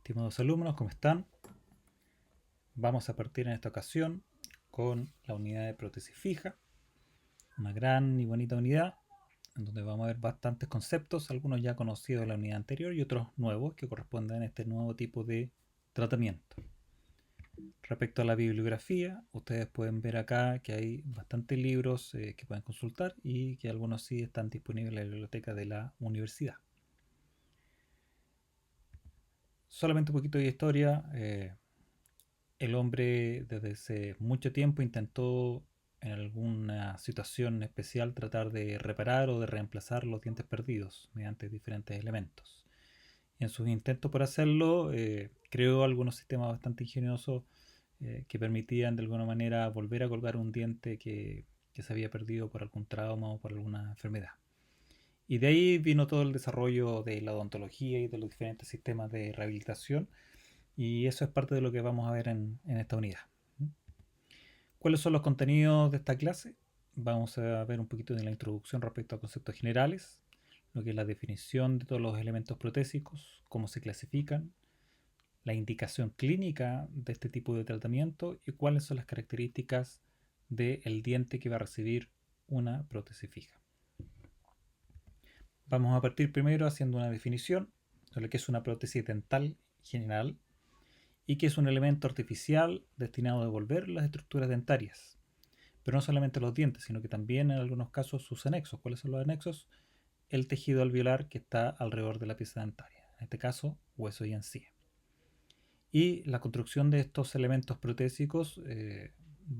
Estimados alumnos, ¿cómo están? Vamos a partir en esta ocasión con la unidad de prótesis fija, una gran y bonita unidad en donde vamos a ver bastantes conceptos, algunos ya conocidos de la unidad anterior y otros nuevos que corresponden a este nuevo tipo de tratamiento. Respecto a la bibliografía, ustedes pueden ver acá que hay bastantes libros que pueden consultar y que algunos sí están disponibles en la biblioteca de la universidad. Solamente un poquito de historia. El hombre desde hace mucho tiempo intentó en alguna situación especial tratar de reparar o de reemplazar los dientes perdidos mediante diferentes elementos. Y en sus intentos por hacerlo, creó algunos sistemas bastante ingeniosos que permitían de alguna manera volver a colgar un diente que se había perdido por algún trauma o por alguna enfermedad. Y de ahí vino todo el desarrollo de la odontología y de los diferentes sistemas de rehabilitación, y eso es parte de lo que vamos a ver en esta unidad. ¿Cuáles son los contenidos de esta clase? Vamos a ver un poquito de la introducción respecto a conceptos generales, lo que es la definición de todos los elementos protésicos, cómo se clasifican, la indicación clínica de este tipo de tratamiento y cuáles son las características del diente que va a recibir una prótesis fija. Vamos a partir primero haciendo una definición de lo que es una prótesis dental general y que es un elemento artificial destinado a devolver las estructuras dentarias. Pero no solamente los dientes, sino que también en algunos casos sus anexos. ¿Cuáles son los anexos? El tejido alveolar que está alrededor de la pieza dentaria, en este caso hueso y encía. Y la construcción de estos elementos protésicos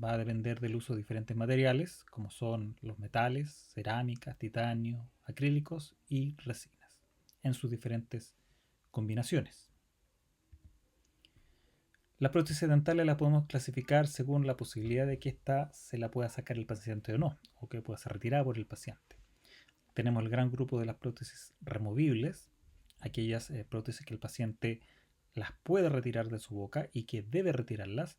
va a depender del uso de diferentes materiales, como son los metales, cerámicas, titanio, acrílicos y resinas, en sus diferentes combinaciones. Las prótesis dentales las podemos clasificar según la posibilidad de que ésta se la pueda sacar el paciente o no, o que pueda ser retirada por el paciente. Tenemos el gran grupo de las prótesis removibles, aquellas prótesis que el paciente las puede retirar de su boca y que debe retirarlas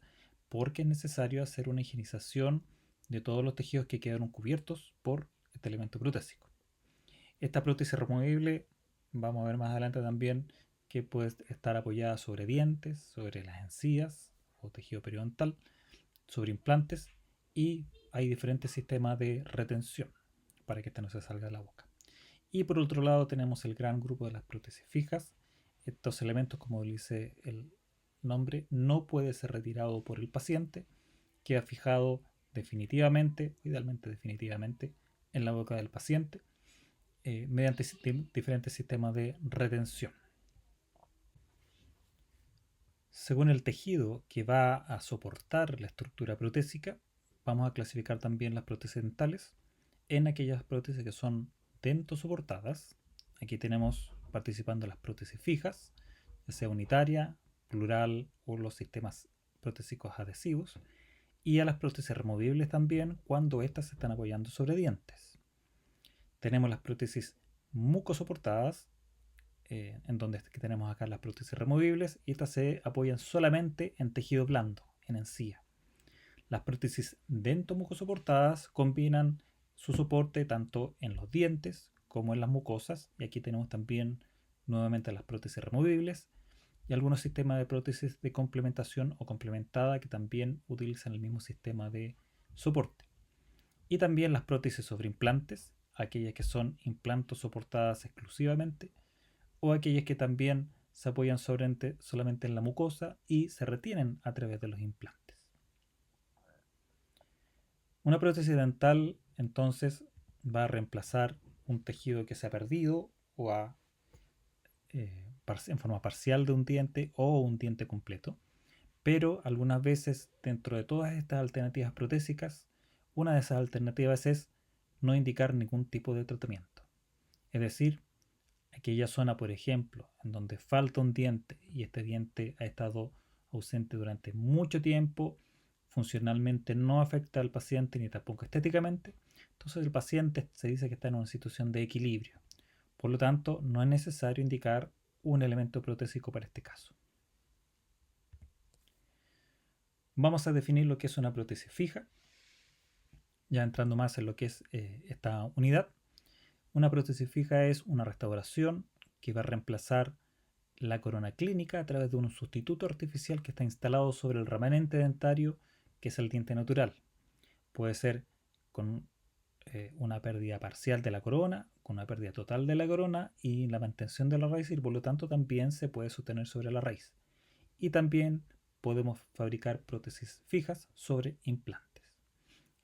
porque es necesario hacer una higienización de todos los tejidos que quedaron cubiertos por este elemento protésico. Esta prótesis removible, vamos a ver más adelante también, que puede estar apoyada sobre dientes, sobre las encías o tejido periodontal, sobre implantes, y hay diferentes sistemas de retención para que ésta no se salga de la boca. Y por otro lado tenemos el gran grupo de las prótesis fijas. Estos elementos, como dice el nombre, no puede ser retirado por el paciente, queda fijado definitivamente, idealmente definitivamente, en la boca del paciente mediante diferentes sistemas de retención. Según el tejido que va a soportar la estructura protésica, vamos a clasificar también las prótesis dentales en aquellas prótesis que son dentosoportadas. Aquí tenemos participando las prótesis fijas, ya sea unitaria, plural o los sistemas protésicos adhesivos, y a las prótesis removibles también cuando éstas se están apoyando sobre dientes. Tenemos las prótesis mucosoportadas, en donde tenemos acá las prótesis removibles, y estas se apoyan solamente en tejido blando, en encía. Las prótesis dentomucosoportadas combinan su soporte tanto en los dientes como en las mucosas, y aquí tenemos también nuevamente las prótesis removibles y algunos sistemas de prótesis de complementación o complementada que también utilizan el mismo sistema de soporte. Y también las prótesis sobre implantes, aquellas que son implantos soportadas exclusivamente, o aquellas que también se apoyan solamente en la mucosa y se retienen a través de los implantes. Una prótesis dental entonces va a reemplazar un tejido que se ha perdido o en forma parcial de un diente o un diente completo, pero algunas veces dentro de todas estas alternativas protésicas, una de esas alternativas es no indicar ningún tipo de tratamiento. Es decir, aquella zona, por ejemplo, en donde falta un diente y este diente ha estado ausente durante mucho tiempo, funcionalmente no afecta al paciente ni tampoco estéticamente, entonces el paciente se dice que está en una situación de equilibrio. Por lo tanto, no es necesario indicar un elemento protésico para este caso. Vamos a definir lo que es una prótesis fija, ya entrando más en lo que es esta unidad. Una prótesis fija es una restauración que va a reemplazar la corona clínica a través de un sustituto artificial que está instalado sobre el remanente dentario, que es el diente natural. Puede ser con una pérdida parcial de la corona, con una pérdida total de la corona y la mantención de la raíz, y por lo tanto también se puede sostener sobre la raíz. Y también podemos fabricar prótesis fijas sobre implantes.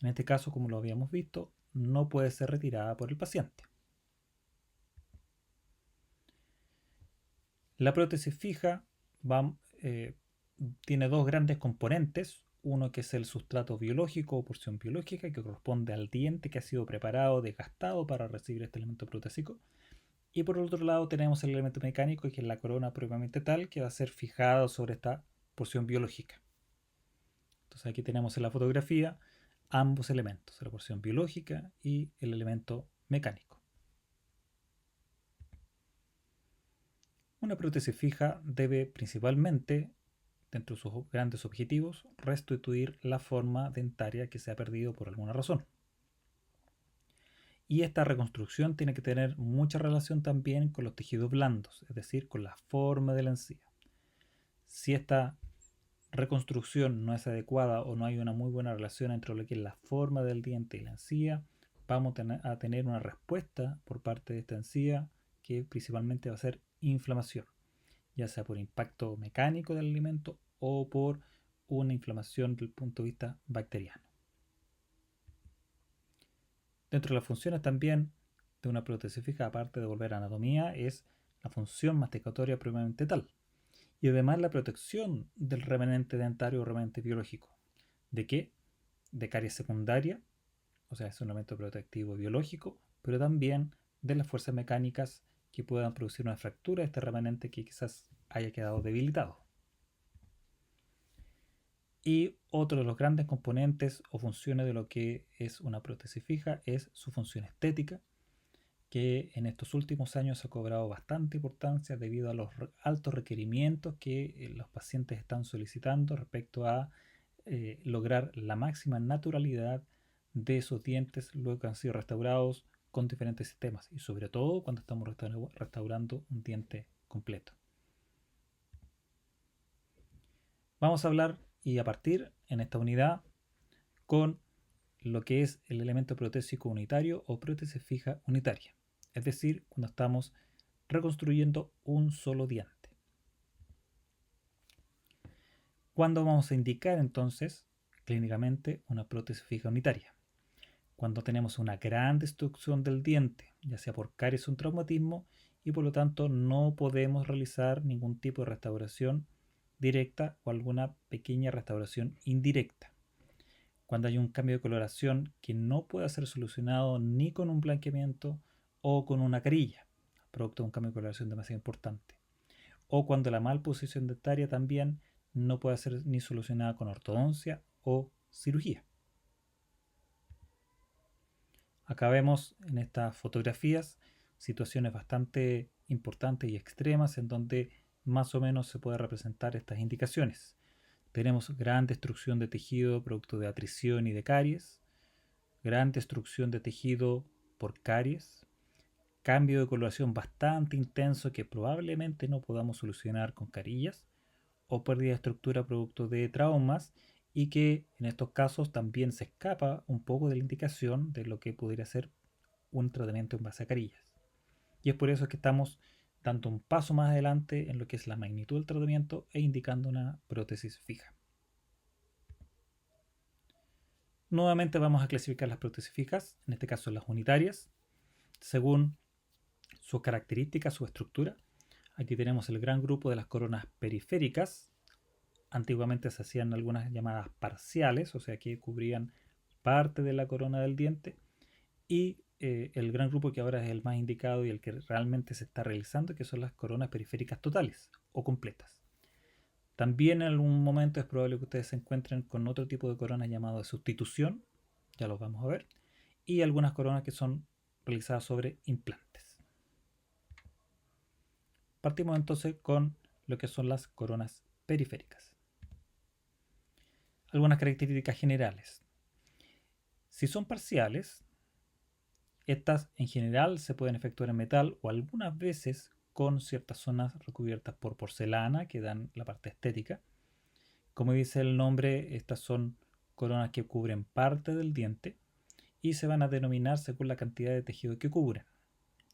En este caso, como lo habíamos visto, no puede ser retirada por el paciente. La prótesis fija tiene dos grandes componentes. Uno que es el sustrato biológico o porción biológica, que corresponde al diente que ha sido preparado, desgastado para recibir este elemento protésico. Y por otro lado tenemos el elemento mecánico, que es la corona propiamente tal, que va a ser fijada sobre esta porción biológica. Entonces aquí tenemos en la fotografía ambos elementos, la porción biológica y el elemento mecánico. Una prótesis fija debe principalmente, dentro de sus grandes objetivos, restituir la forma dentaria que se ha perdido por alguna razón. Y esta reconstrucción tiene que tener mucha relación también con los tejidos blandos, es decir, con la forma de la encía. Si esta reconstrucción no es adecuada o no hay una muy buena relación entre lo que es la forma del diente y la encía, vamos a tener una respuesta por parte de esta encía que principalmente va a ser inflamación, ya sea por impacto mecánico del alimento o por una inflamación desde el punto de vista bacteriano. Dentro de las funciones también de una prótesis fija, aparte de volver a anatomía, es la función masticatoria propiamente tal. Y además la protección del remanente dentario o remanente biológico. ¿De qué? De caries secundaria, o sea, es un elemento protectivo biológico, pero también de las fuerzas mecánicas que puedan producir una fractura de este remanente que quizás haya quedado debilitado. Y otro de los grandes componentes o funciones de lo que es una prótesis fija es su función estética, que en estos últimos años ha cobrado bastante importancia debido a los altos requerimientos que los pacientes están solicitando respecto a lograr la máxima naturalidad de esos dientes luego que han sido restaurados con diferentes sistemas, y sobre todo cuando estamos restaurando un diente completo. Vamos a hablar y a partir en esta unidad con lo que es el elemento protésico unitario o prótesis fija unitaria, es decir, cuando estamos reconstruyendo un solo diente. ¿Cuándo vamos a indicar entonces clínicamente una prótesis fija unitaria? Cuando tenemos una gran destrucción del diente, ya sea por caries o un traumatismo, y por lo tanto no podemos realizar ningún tipo de restauración directa o alguna pequeña restauración indirecta. Cuando hay un cambio de coloración que no puede ser solucionado ni con un blanqueamiento o con una carilla, producto de un cambio de coloración demasiado importante. O cuando la malposición dentaria también no puede ser ni solucionada con ortodoncia o cirugía. Acá vemos en estas fotografías situaciones bastante importantes y extremas en donde más o menos se puede representar estas indicaciones. Tenemos gran destrucción de tejido producto de atrición y de caries, gran destrucción de tejido por caries, cambio de coloración bastante intenso que probablemente no podamos solucionar con carillas, o pérdida de estructura producto de traumas, y que en estos casos también se escapa un poco de la indicación de lo que podría ser un tratamiento en base a carillas. Y es por eso que estamos dando un paso más adelante en lo que es la magnitud del tratamiento e indicando una prótesis fija. Nuevamente vamos a clasificar las prótesis fijas, en este caso las unitarias, según sus características, su estructura. Aquí tenemos el gran grupo de las coronas periféricas. Antiguamente se hacían algunas llamadas parciales, o sea que cubrían parte de la corona del diente. Y el gran grupo que ahora es el más indicado y el que realmente se está realizando, que son las coronas periféricas totales o completas. También en algún momento es probable que ustedes se encuentren con otro tipo de corona llamado de sustitución, ya los vamos a ver, y algunas coronas que son realizadas sobre implantes. Partimos entonces con lo que son las coronas periféricas. Algunas características generales. Si son parciales, estas en general se pueden efectuar en metal o algunas veces con ciertas zonas recubiertas por porcelana que dan la parte estética. Como dice el nombre, estas son coronas que cubren parte del diente y se van a denominar según la cantidad de tejido que cubren.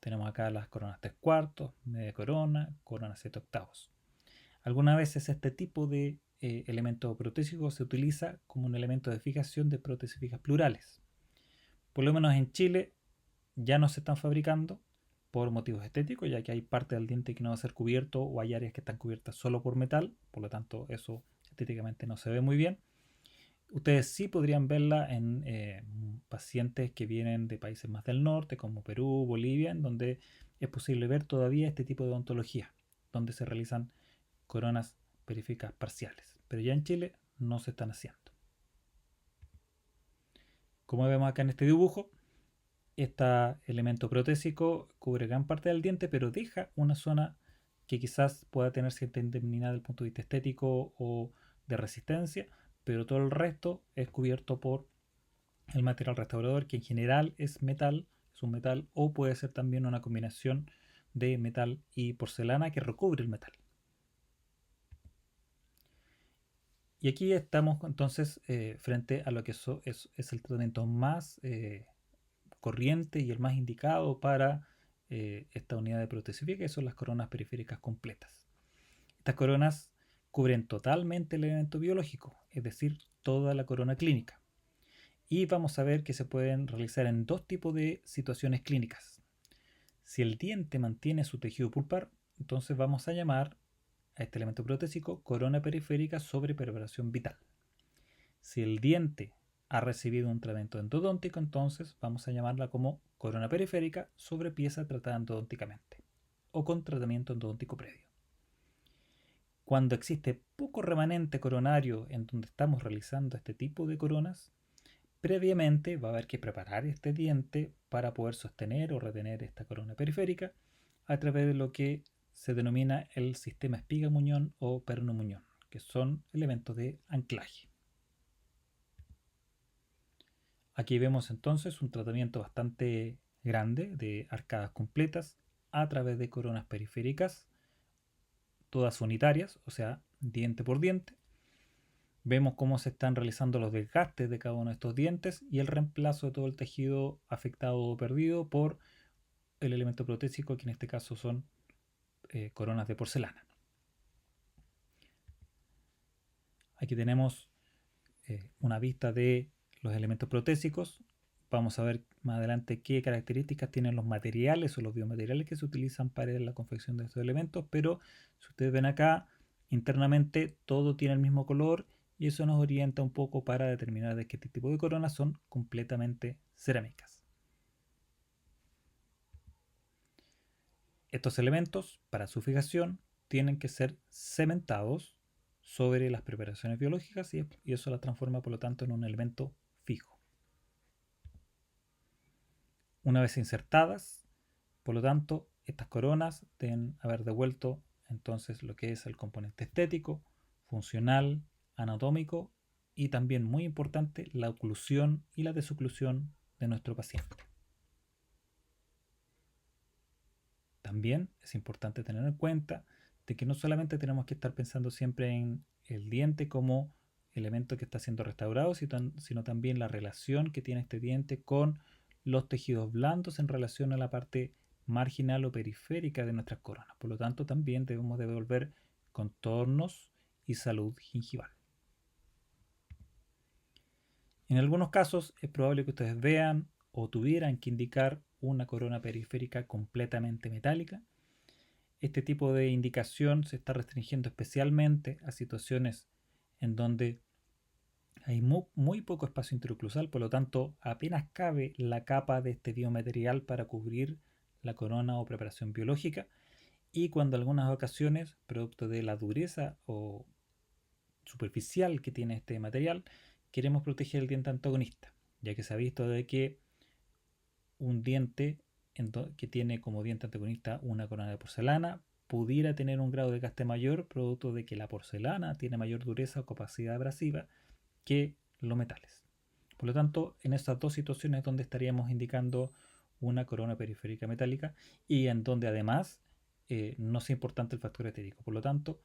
Tenemos acá las coronas 3/4, media corona, corona 7/8. Algunas veces este tipo de elemento protésico se utiliza como un elemento de fijación de prótesis fijas plurales. Por lo menos en Chile ya no se están fabricando por motivos estéticos, ya que hay parte del diente que no va a ser cubierto o hay áreas que están cubiertas solo por metal, por lo tanto eso estéticamente no se ve muy bien. Ustedes sí podrían verla en pacientes que vienen de países más del norte, como Perú, Bolivia, en donde es posible ver todavía este tipo de odontología, donde se realizan coronas periféricas parciales. Pero ya en Chile no se están haciendo. Como vemos acá en este dibujo, este elemento protésico cubre gran parte del diente, pero deja una zona que quizás pueda tener cierta indemnidad desde el punto de vista estético o de resistencia, pero todo el resto es cubierto por el material restaurador, que en general es metal, es un metal, o puede ser también una combinación de metal y porcelana que recubre el metal. Y aquí estamos entonces frente a lo que es el tratamiento más corriente y el más indicado para esta unidad de prótesis fija, que son las coronas periféricas completas. Estas coronas cubren totalmente el elemento biológico, es decir, toda la corona clínica. Y vamos a ver que se pueden realizar en dos tipos de situaciones clínicas. Si el diente mantiene su tejido pulpar, entonces vamos a llamar a este elemento protésico corona periférica sobre preparación vital. Si el diente ha recibido un tratamiento endodóntico, entonces vamos a llamarla como corona periférica sobre pieza tratada endodónticamente o con tratamiento endodóntico previo. Cuando existe poco remanente coronario en donde estamos realizando este tipo de coronas, previamente va a haber que preparar este diente para poder sostener o retener esta corona periférica a través de lo que se denomina el sistema espiga-muñón o perno-muñón, que son elementos de anclaje. Aquí vemos entonces un tratamiento bastante grande de arcadas completas a través de coronas periféricas, todas unitarias, o sea, diente por diente. Vemos cómo se están realizando los desgastes de cada uno de estos dientes y el reemplazo de todo el tejido afectado o perdido por el elemento protésico, que en este caso son coronas de porcelana. Aquí tenemos una vista de los elementos protésicos. Vamos a ver más adelante qué características tienen los materiales o los biomateriales que se utilizan para la confección de estos elementos, pero si ustedes ven acá, internamente todo tiene el mismo color y eso nos orienta un poco para determinar de qué tipo de coronas son completamente cerámicas. Estos elementos, para su fijación, tienen que ser cementados sobre las preparaciones biológicas y eso las transforma, por lo tanto, en un elemento fijo. Una vez insertadas, por lo tanto, estas coronas deben haber devuelto entonces lo que es el componente estético, funcional, anatómico y también muy importante la oclusión y la desoclusión de nuestro paciente. También es importante tener en cuenta de que no solamente tenemos que estar pensando siempre en el diente como elemento que está siendo restaurado, sino también la relación que tiene este diente con los tejidos blandos en relación a la parte marginal o periférica de nuestras coronas. Por lo tanto, también debemos devolver contornos y salud gingival. En algunos casos es probable que ustedes vean o tuvieran que indicar una corona periférica completamente metálica. Este tipo de indicación se está restringiendo especialmente a situaciones en donde hay muy poco espacio interoclusal, por lo tanto apenas cabe la capa de este biomaterial para cubrir la corona o preparación biológica, y cuando en algunas ocasiones, producto de la dureza o superficial que tiene este material, queremos proteger el diente antagonista, ya que se ha visto de que un diente que tiene como diente antagonista una corona de porcelana pudiera tener un grado de desgaste mayor, producto de que la porcelana tiene mayor dureza o capacidad abrasiva que los metales. Por lo tanto, en estas dos situaciones es donde estaríamos indicando una corona periférica metálica y en donde además no sea importante el factor estético. Por lo tanto,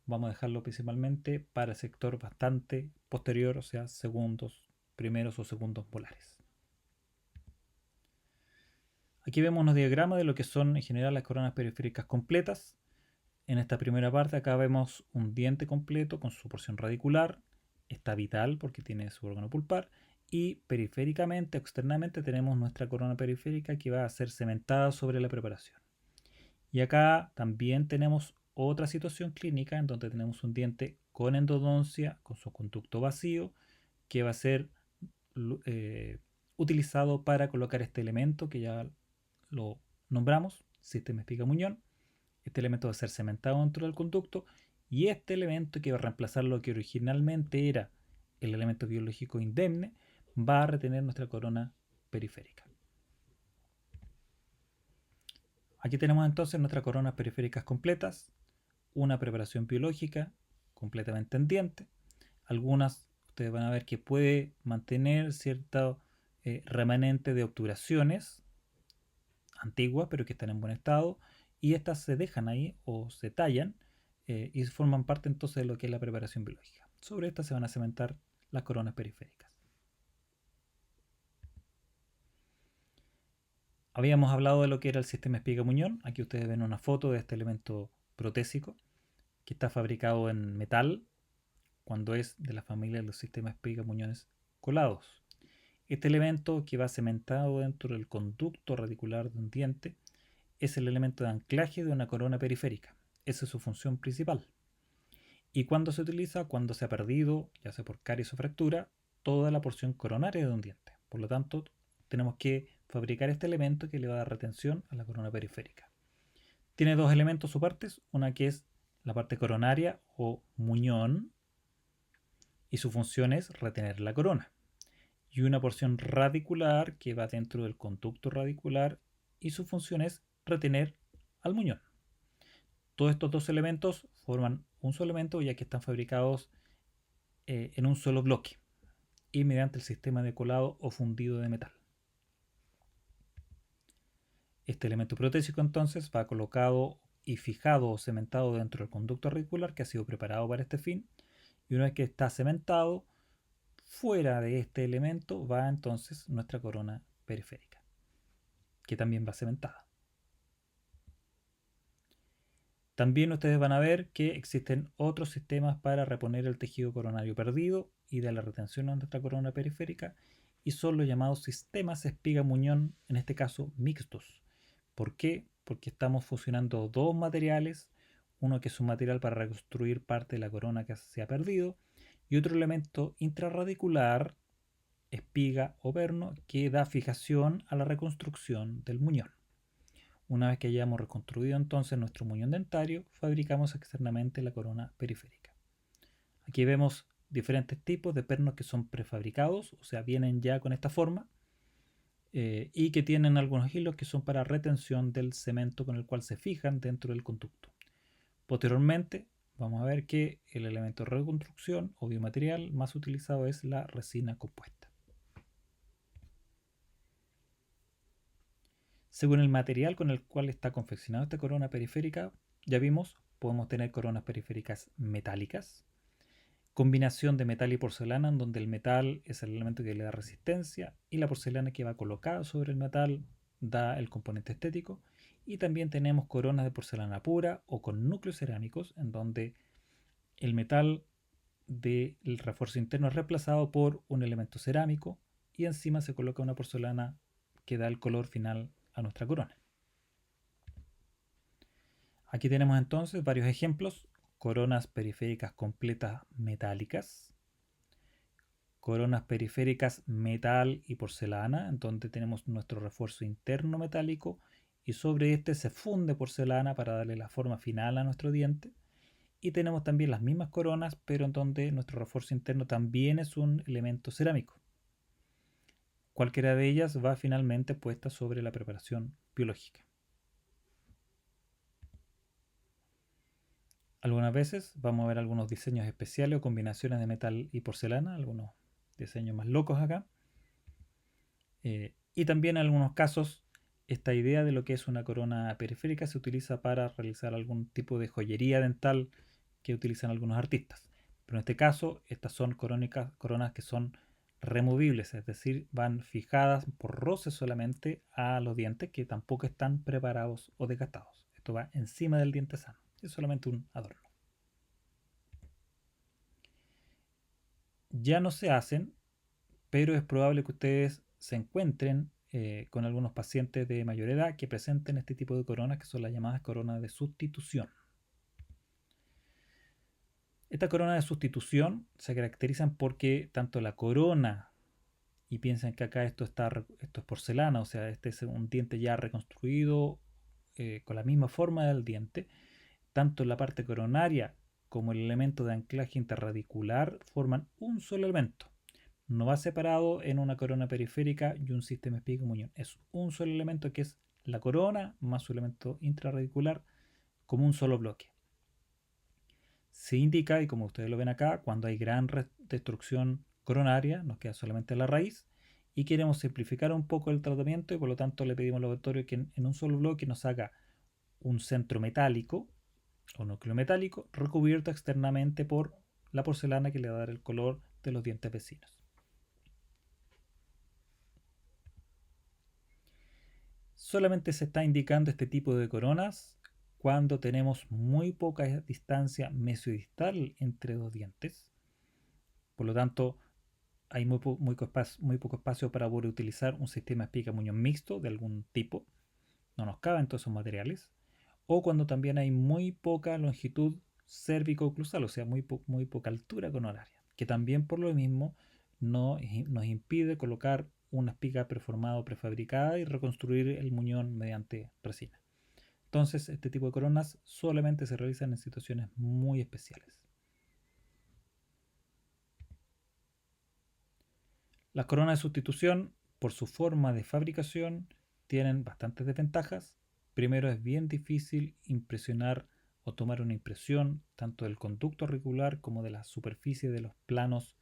vamos a dejarlo principalmente para el sector bastante posterior, o sea, primeros o segundos molares. Aquí vemos unos diagramas de lo que son en general las coronas periféricas completas. En esta primera parte acá vemos un diente completo con su porción radicular, está vital porque tiene su órgano pulpar, y periféricamente, externamente, tenemos nuestra corona periférica que va a ser cementada sobre la preparación. Y acá también tenemos otra situación clínica en donde tenemos un diente con endodoncia, con su conducto vacío, que va a ser eh, utilizado para colocar este elemento que ya lo nombramos, sistema espiga-muñón. Este elemento va a ser cementado dentro del conducto y este elemento que va a reemplazar lo que originalmente era el elemento biológico indemne va a retener nuestra corona periférica. Aquí tenemos entonces nuestras coronas periféricas completas, una preparación biológica completamente en diente. Algunas ustedes van a ver que puede mantener cierto remanente de obturaciones antiguas, pero que están en buen estado, y estas se dejan ahí o se tallan y forman parte entonces de lo que es la preparación biológica. Sobre estas se van a cementar las coronas periféricas. Habíamos hablado de lo que era el sistema espiga-muñón. Aquí ustedes ven una foto de este elemento protésico que está fabricado en metal cuando es de la familia de los sistemas espiga-muñones colados. Este elemento que va cementado dentro del conducto radicular de un diente es el elemento de anclaje de una corona periférica. Esa es su función principal. ¿Y cuándo se utiliza? Cuando se ha perdido, ya sea por caries o fractura, toda la porción coronaria de un diente. Por lo tanto, tenemos que fabricar este elemento que le va a dar retención a la corona periférica. Tiene dos elementos o partes, una que es la parte coronaria o muñón, y su función es retener la corona. Y una porción radicular que va dentro del conducto radicular y su función es retener al muñón. Todos estos dos elementos forman un solo elemento ya que están fabricados en un solo bloque y mediante el sistema de colado o fundido de metal. Este elemento protésico entonces va colocado y fijado o cementado dentro del conducto radicular que ha sido preparado para este fin, y una vez que está cementado, fuera de este elemento va entonces nuestra corona periférica, que también va cementada. También ustedes van a ver que existen otros sistemas para reponer el tejido coronario perdido y de la retención de nuestra corona periférica, y son los llamados sistemas espiga-muñón, en este caso mixtos. ¿Por qué? Porque estamos fusionando dos materiales, uno que es un material para reconstruir parte de la corona que se ha perdido y otro elemento intrarradicular, espiga o perno, que da fijación a la reconstrucción del muñón. Una vez que hayamos reconstruido entonces nuestro muñón dentario, fabricamos externamente la corona periférica. Aquí vemos diferentes tipos de pernos que son prefabricados, o sea, vienen ya con esta forma, y que tienen algunos hilos que son para retención del cemento con el cual se fijan dentro del conducto. Posteriormente, vamos a ver que el elemento de reconstrucción o biomaterial más utilizado es la resina compuesta. Según el material con el cual está confeccionada esta corona periférica, ya vimos, podemos tener coronas periféricas metálicas, combinación de metal y porcelana, en donde el metal es el elemento que le da resistencia y la porcelana que va colocada sobre el metal da el componente estético. Y también tenemos coronas de porcelana pura o con núcleos cerámicos, en donde el metal del refuerzo interno es reemplazado por un elemento cerámico y encima se coloca una porcelana que da el color final a nuestra corona. Aquí tenemos entonces varios ejemplos: coronas periféricas completas metálicas, coronas periféricas metal y porcelana, en donde tenemos nuestro refuerzo interno metálico y sobre este se funde porcelana para darle la forma final a nuestro diente. Y tenemos también las mismas coronas, pero en donde nuestro refuerzo interno también es un elemento cerámico. Cualquiera de ellas va finalmente puesta sobre la preparación biológica. Algunas veces vamos a ver algunos diseños especiales o combinaciones de metal y porcelana, algunos diseños más locos acá. Y también en algunos casos esta idea de lo que es una corona periférica se utiliza para realizar algún tipo de joyería dental que utilizan algunos artistas. Pero en este caso, estas son coronas que son removibles, es decir, van fijadas por roce solamente a los dientes que tampoco están preparados o desgastados. Esto va encima del diente sano, es solamente un adorno. Ya no se hacen, pero es probable que ustedes se encuentren con algunos pacientes de mayor edad que presenten este tipo de coronas que son las llamadas coronas de sustitución. Esta corona de sustitución se caracterizan porque tanto la corona, y piensen que acá esto es porcelana, o sea, este es un diente ya reconstruido con la misma forma del diente, tanto la parte coronaria como el elemento de anclaje interradicular forman un solo elemento. No va separado en una corona periférica y un sistema espírico muñón. Es un solo elemento que es la corona más su elemento intraradicular como un solo bloque. Se indica, y como ustedes lo ven acá, cuando hay gran destrucción coronaria, nos queda solamente la raíz, y queremos simplificar un poco el tratamiento y por lo tanto le pedimos al laboratorio que en un solo bloque nos haga un centro metálico o núcleo metálico recubierto externamente por la porcelana que le va a dar el color de los dientes vecinos. Solamente se está indicando este tipo de coronas cuando tenemos muy poca distancia mesiodistal entre dos dientes. Por lo tanto, hay muy poco espacio para poder utilizar un sistema espiga-muñón mixto de algún tipo. No nos caben todos esos materiales. O cuando también hay muy poca longitud cérvico-oclusal, o sea, muy poca altura coronaria, que también por lo mismo nos impide colocar una espiga preformada o prefabricada y reconstruir el muñón mediante resina. Entonces, este tipo de coronas solamente se realizan en situaciones muy especiales. Las coronas de sustitución, por su forma de fabricación, tienen bastantes desventajas. Primero, es bien difícil impresionar o tomar una impresión tanto del conducto auricular como de la superficie de los planos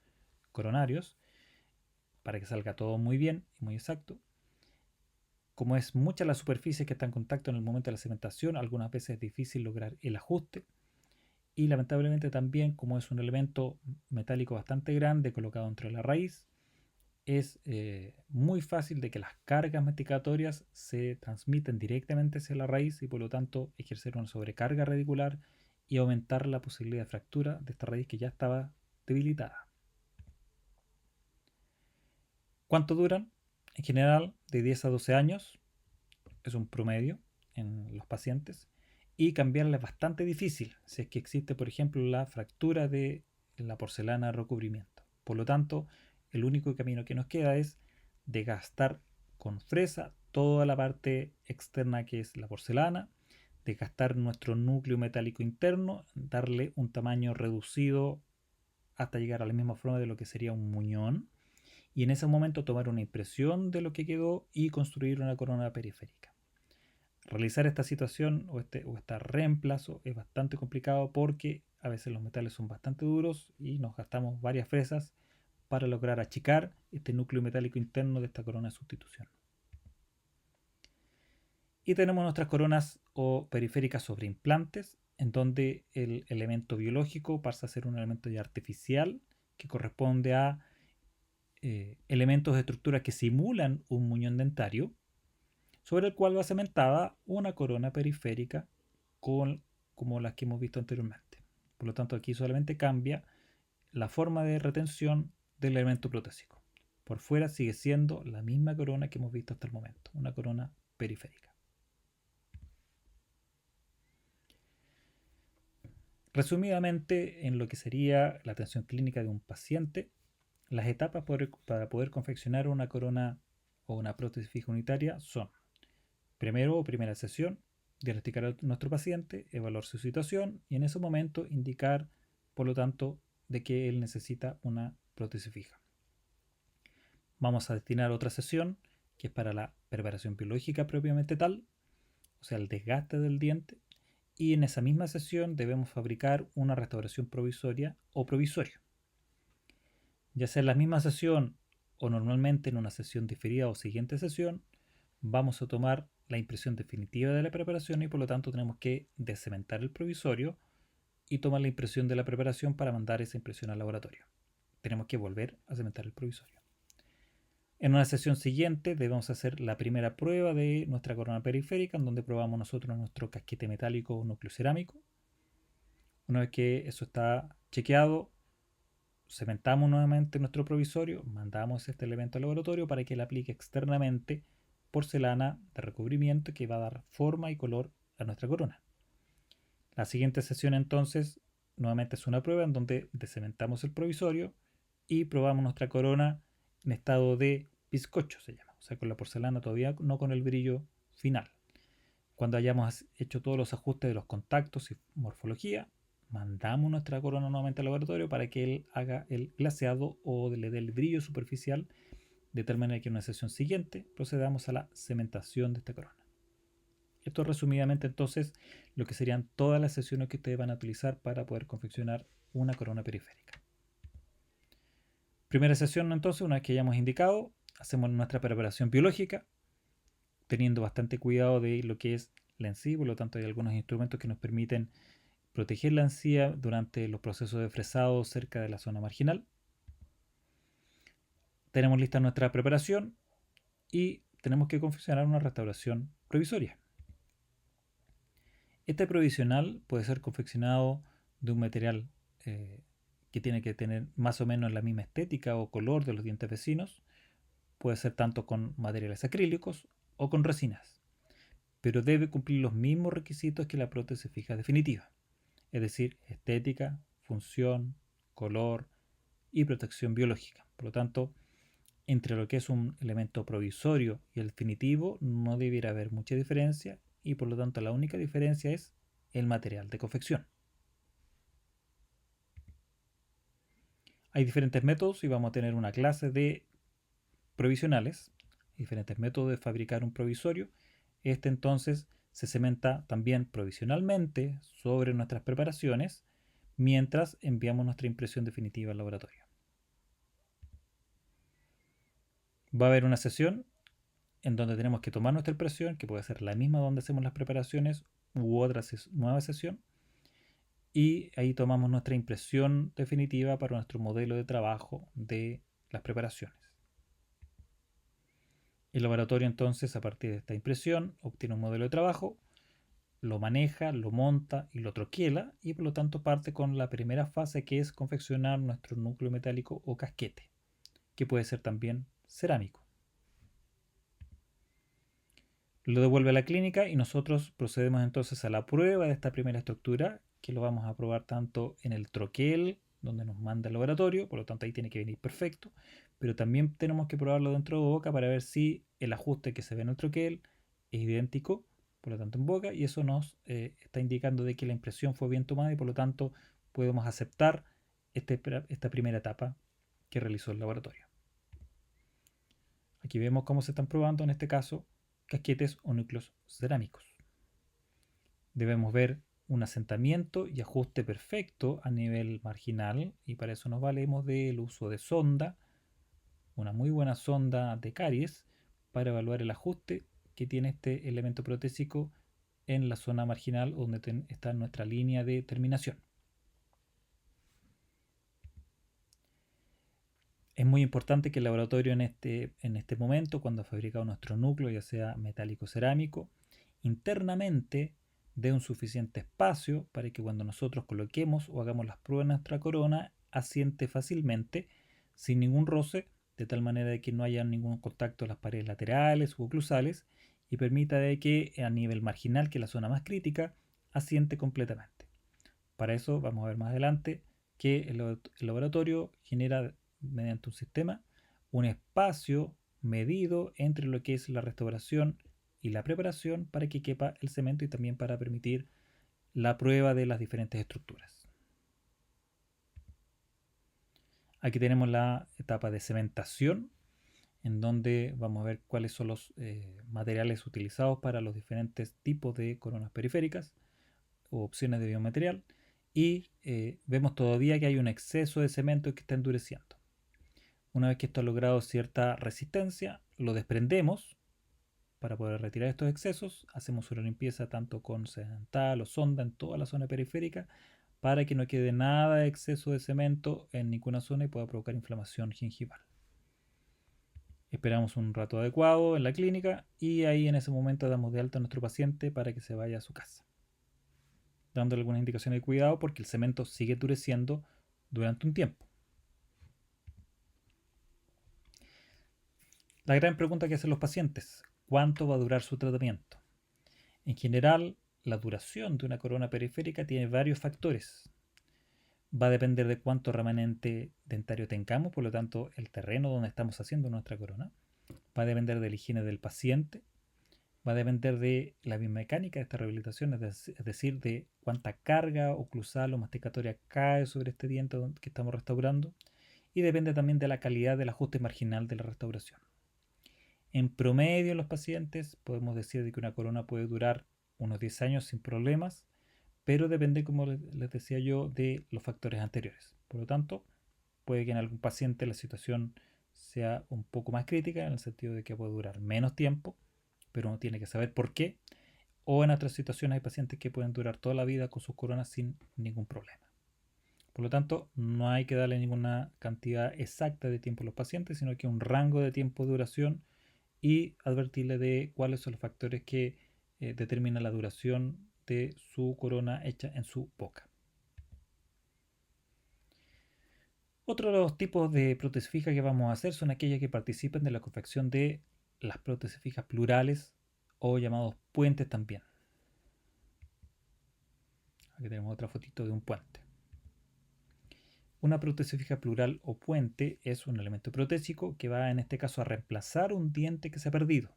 coronarios para que salga todo muy bien y muy exacto. Como es mucha la superficie que está en contacto en el momento de la cementación, algunas veces es difícil lograr el ajuste. Y lamentablemente también, como es un elemento metálico bastante grande colocado entre la raíz, es muy fácil de que las cargas masticatorias se transmiten directamente hacia la raíz y por lo tanto ejercer una sobrecarga radicular y aumentar la posibilidad de fractura de esta raíz que ya estaba debilitada. ¿Cuánto duran? En general de 10 a 12 años es un promedio en los pacientes y cambiarla es bastante difícil si es que existe por ejemplo la fractura de la porcelana de recubrimiento. Por lo tanto, el único camino que nos queda es desgastar con fresa toda la parte externa que es la porcelana, desgastar nuestro núcleo metálico interno, darle un tamaño reducido hasta llegar a la misma forma de lo que sería un muñón y en ese momento tomar una impresión de lo que quedó y construir una corona periférica. Realizar esta situación este reemplazo es bastante complicado porque a veces los metales son bastante duros y nos gastamos varias fresas para lograr achicar este núcleo metálico interno de esta corona de sustitución. Y tenemos nuestras coronas o periféricas sobre implantes, en donde el elemento biológico pasa a ser un elemento ya artificial que corresponde a elementos de estructura que simulan un muñón dentario, sobre el cual va cementada una corona periférica como las que hemos visto anteriormente. Por lo tanto, aquí solamente cambia la forma de retención del elemento protésico. Por fuera sigue siendo la misma corona que hemos visto hasta el momento, una corona periférica. Resumidamente, en lo que sería la atención clínica de un paciente, las etapas para poder confeccionar una corona o una prótesis fija unitaria son: primero o primera sesión, diagnosticar a nuestro paciente, evaluar su situación y en ese momento indicar, por lo tanto, de que él necesita una prótesis fija. Vamos a destinar otra sesión que es para la preparación biológica propiamente tal, o sea, el desgaste del diente, y en esa misma sesión debemos fabricar una restauración provisoria o provisorio. Ya sea en la misma sesión o normalmente en una sesión diferida o siguiente sesión, vamos a tomar la impresión definitiva de la preparación y por lo tanto tenemos que descementar el provisorio y tomar la impresión de la preparación para mandar esa impresión al laboratorio. Tenemos que volver a cementar el provisorio. En una sesión siguiente debemos hacer la primera prueba de nuestra corona periférica, en donde probamos nosotros nuestro casquete metálico o núcleo cerámico. Una vez que eso está chequeado, cementamos nuevamente nuestro provisorio, mandamos este elemento al laboratorio para que le aplique externamente porcelana de recubrimiento que va a dar forma y color a nuestra corona. La siguiente sesión entonces nuevamente es una prueba en donde descementamos el provisorio y probamos nuestra corona en estado de bizcocho, se llama, o sea, con la porcelana todavía no con el brillo final. Cuando hayamos hecho todos los ajustes de los contactos y morfología, mandamos nuestra corona nuevamente al laboratorio para que él haga el glaseado o le dé el brillo superficial, de tal manera que en una sesión siguiente procedamos a la cementación de esta corona. Esto es resumidamente entonces lo que serían todas las sesiones que ustedes van a utilizar para poder confeccionar una corona periférica. Primera sesión entonces, una vez que hayamos indicado, hacemos nuestra preparación biológica, teniendo bastante cuidado de lo que es la encía, por lo tanto hay algunos instrumentos que nos permiten proteger la encía durante los procesos de fresado cerca de la zona marginal. Tenemos lista nuestra preparación y tenemos que confeccionar una restauración provisoria. Este provisional puede ser confeccionado de un material que tiene que tener más o menos la misma estética o color de los dientes vecinos. Puede ser tanto con materiales acrílicos o con resinas, pero debe cumplir los mismos requisitos que la prótesis fija definitiva, es decir, estética, función, color y protección biológica. Por lo tanto, entre lo que es un elemento provisorio y el definitivo no debiera haber mucha diferencia y por lo tanto la única diferencia es el material de confección. Hay diferentes métodos y vamos a tener una clase de provisionales, diferentes métodos de fabricar un provisorio. Este entonces se cementa también provisionalmente sobre nuestras preparaciones mientras enviamos nuestra impresión definitiva al laboratorio. Va a haber una sesión en donde tenemos que tomar nuestra impresión, que puede ser la misma donde hacemos las preparaciones u otra nueva sesión, y ahí tomamos nuestra impresión definitiva para nuestro modelo de trabajo de las preparaciones. El laboratorio entonces, a partir de esta impresión, obtiene un modelo de trabajo, lo maneja, lo monta y lo troquela y por lo tanto parte con la primera fase, que es confeccionar nuestro núcleo metálico o casquete, que puede ser también cerámico. Lo devuelve a la clínica y nosotros procedemos entonces a la prueba de esta primera estructura, que lo vamos a probar tanto en el troquel, donde nos manda el laboratorio, por lo tanto ahí tiene que venir perfecto, pero también tenemos que probarlo dentro de boca para ver si el ajuste que se ve en el troquel es idéntico, por lo tanto en boca, y eso nos está indicando de que la impresión fue bien tomada y por lo tanto podemos aceptar esta primera etapa que realizó el laboratorio. Aquí vemos cómo se están probando en este caso casquetes o núcleos cerámicos. Debemos ver un asentamiento y ajuste perfecto a nivel marginal y para eso nos valemos del uso de sonda, una muy buena sonda de caries para evaluar el ajuste que tiene este elemento protésico en la zona marginal donde está nuestra línea de terminación. Es muy importante que el laboratorio en este momento, cuando ha fabricado nuestro núcleo, ya sea metálico o cerámico, internamente dé un suficiente espacio para que cuando nosotros coloquemos o hagamos las pruebas en nuestra corona, asiente fácilmente, sin ningún roce, de tal manera de que no haya ningún contacto en las paredes laterales u oclusales y permita de que a nivel marginal, que es la zona más crítica, asiente completamente. Para eso vamos a ver más adelante que el laboratorio genera mediante un sistema un espacio medido entre lo que es la restauración y la preparación para que quepa el cemento y también para permitir la prueba de las diferentes estructuras. Aquí tenemos la etapa de cementación, en donde vamos a ver cuáles son los materiales utilizados para los diferentes tipos de coronas periféricas o opciones de biomaterial, y vemos todavía que hay un exceso de cemento que está endureciendo. Una vez que esto ha logrado cierta resistencia, lo desprendemos, para poder retirar estos excesos, hacemos una limpieza tanto con sedental o sonda en toda la zona periférica para que no quede nada de exceso de cemento en ninguna zona y pueda provocar inflamación gingival. Esperamos un rato adecuado en la clínica y ahí en ese momento damos de alta a nuestro paciente para que se vaya a su casa, dándole algunas indicaciones de cuidado porque el cemento sigue endureciendo durante un tiempo. La gran pregunta que hacen los pacientes: ¿cuánto va a durar su tratamiento? En general, la duración de una corona periférica tiene varios factores. Va a depender de cuánto remanente dentario tengamos, por lo tanto, el terreno donde estamos haciendo nuestra corona. Va a depender de la higiene del paciente. Va a depender de la biomecánica de esta rehabilitación, es decir, de cuánta carga oclusal o masticatoria cae sobre este diente que estamos restaurando. Y depende también de la calidad del ajuste marginal de la restauración. En promedio, en los pacientes podemos decir que una corona puede durar unos 10 años sin problemas, pero depende, como les decía yo, de los factores anteriores. Por lo tanto, puede que en algún paciente la situación sea un poco más crítica, en el sentido de que puede durar menos tiempo, pero uno tiene que saber por qué. O en otras situaciones hay pacientes que pueden durar toda la vida con sus coronas sin ningún problema. Por lo tanto, no hay que darle ninguna cantidad exacta de tiempo a los pacientes, sino que un rango de tiempo de duración y advertirle de cuáles son los factores que determinan la duración de su corona hecha en su boca. Otro de los tipos de prótesis fijas que vamos a hacer son aquellas que participan de la confección de las prótesis fijas plurales o llamados puentes también. Aquí tenemos otra fotito de un puente. Una prótesis fija plural o puente es un elemento protésico que va en este caso a reemplazar un diente que se ha perdido.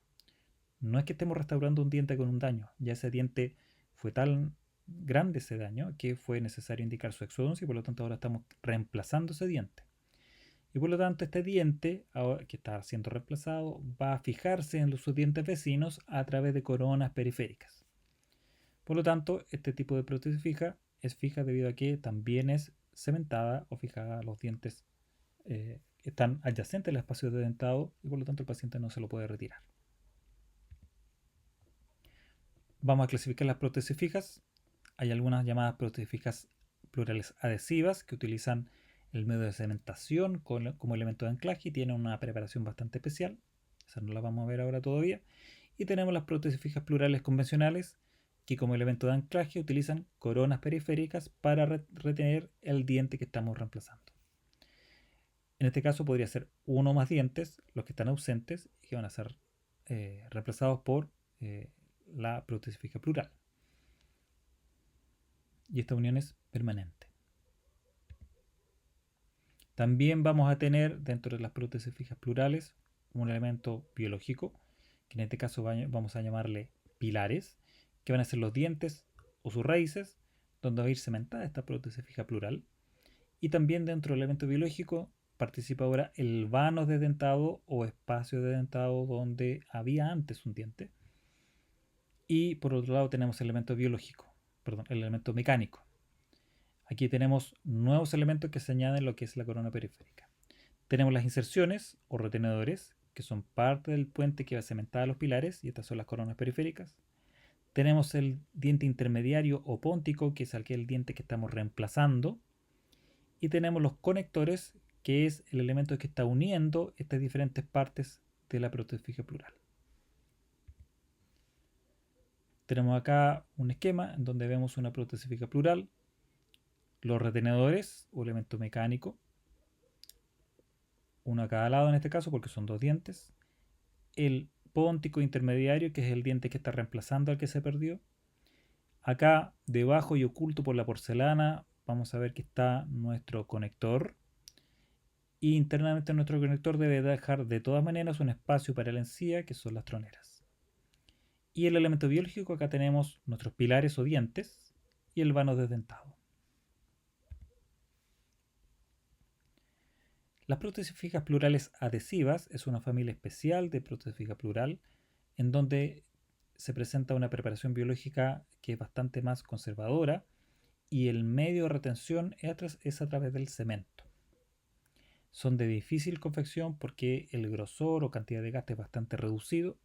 No es que estemos restaurando un diente con un daño, ya ese diente fue tan grande ese daño que fue necesario indicar su exodoncia y por lo tanto ahora estamos reemplazando ese diente. Y por lo tanto este diente ahora que está siendo reemplazado va a fijarse en sus dientes vecinos a través de coronas periféricas. Por lo tanto, este tipo de prótesis fija es fija debido a que también es cementada o fijada a los dientes están adyacentes al espacio de dentado y por lo tanto el paciente no se lo puede retirar. Vamos a clasificar las prótesis fijas. Hay algunas llamadas prótesis fijas plurales adhesivas que utilizan el medio de cementación como elemento de anclaje y tienen una preparación bastante especial. Esa no la vamos a ver ahora todavía. Y tenemos las prótesis fijas plurales convencionales que como elemento de anclaje utilizan coronas periféricas para retener el diente que estamos reemplazando. En este caso podría ser uno o más dientes los que están ausentes y que van a ser reemplazados por la prótesis fija plural. Y esta unión es permanente. También vamos a tener dentro de las prótesis fijas plurales un elemento biológico, que en este caso vamos a llamarle pilares, que van a ser los dientes o sus raíces, donde va a ir cementada esta prótesis fija plural. Y también dentro del elemento biológico participa ahora el vano de dentado o espacio de dentado donde había antes un diente. Y por otro lado tenemos el elemento biológico, el elemento mecánico. Aquí tenemos nuevos elementos que se añaden en lo que es la corona periférica. Tenemos las inserciones o retenedores, que son parte del puente que va a cementar a los pilares, y estas son las coronas periféricas. Tenemos el diente intermediario o póntico, que es aquel diente que estamos reemplazando. Y tenemos los conectores, que es el elemento que está uniendo estas diferentes partes de la prótesis fija plural. Tenemos acá un esquema en donde vemos una prótesis fija plural, los retenedores o elemento mecánico, uno a cada lado en este caso porque son dos dientes, el póntico intermediario que es el diente que está reemplazando al que se perdió. Acá debajo y oculto por la porcelana vamos a ver que está nuestro conector y internamente nuestro conector debe dejar de todas maneras un espacio para la encía que son las troneras. Y el elemento biológico, acá tenemos nuestros pilares o dientes y el vano desdentado. Las prótesis fijas plurales adhesivas es una familia especial de prótesis fija plural en donde se presenta una preparación biológica que es bastante más conservadora y el medio de retención es a través del cemento. Son de difícil confección porque el grosor o cantidad de gasto es bastante reducido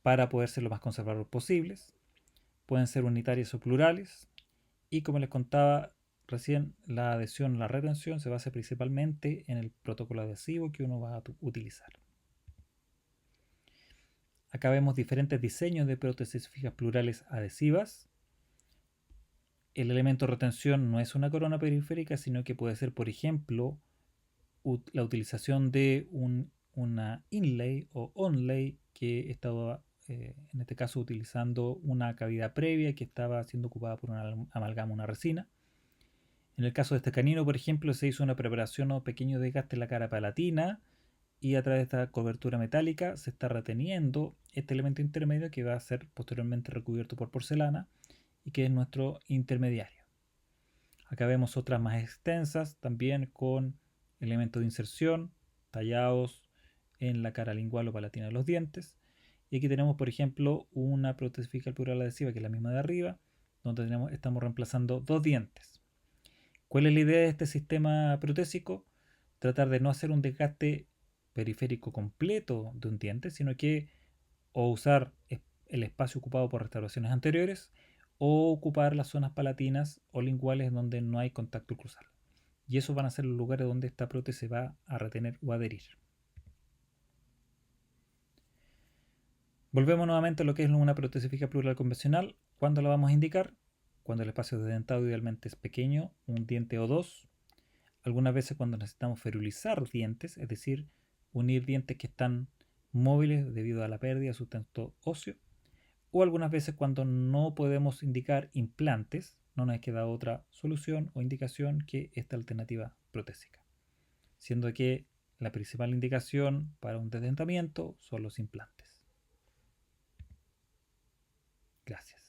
para poder ser lo más conservador posibles. Pueden ser unitarias o plurales. Y como les contaba recién, la adhesión o la retención se basa principalmente en el protocolo adhesivo que uno va a utilizar. Acá vemos diferentes diseños de prótesis fijas plurales adhesivas. El elemento de retención no es una corona periférica, sino que puede ser, por ejemplo, la utilización de una inlay o onlay que estaba, en este caso, utilizando una cavidad previa que estaba siendo ocupada por una amalgama, una resina. En el caso de este canino, por ejemplo, se hizo una preparación o pequeño desgaste en la cara palatina y a través de esta cobertura metálica se está reteniendo este elemento intermedio que va a ser posteriormente recubierto por porcelana y que es nuestro intermediario. Acá vemos otras más extensas también con elementos de inserción tallados en la cara lingual o palatina de los dientes. Y aquí tenemos, por ejemplo, una prótesis fija plural adhesiva que es la misma de arriba, donde estamos reemplazando dos dientes. ¿Cuál es la idea de este sistema protésico? Tratar de no hacer un desgaste periférico completo de un diente, sino que o usar el espacio ocupado por restauraciones anteriores o ocupar las zonas palatinas o linguales donde no hay contacto cruzal. Y esos van a ser los lugares donde esta prótesis va a retener o adherir. Volvemos nuevamente a lo que es una prótesis fija plural convencional. ¿Cuándo la vamos a indicar? Cuando el espacio de dentado idealmente es pequeño, un diente o dos. Algunas veces cuando necesitamos ferulizar dientes, es decir, unir dientes que están móviles debido a la pérdida de sustento óseo. O algunas veces cuando no podemos indicar implantes, no nos queda otra solución o indicación que esta alternativa protésica, siendo que la principal indicación para un desdentamiento son los implantes. Gracias.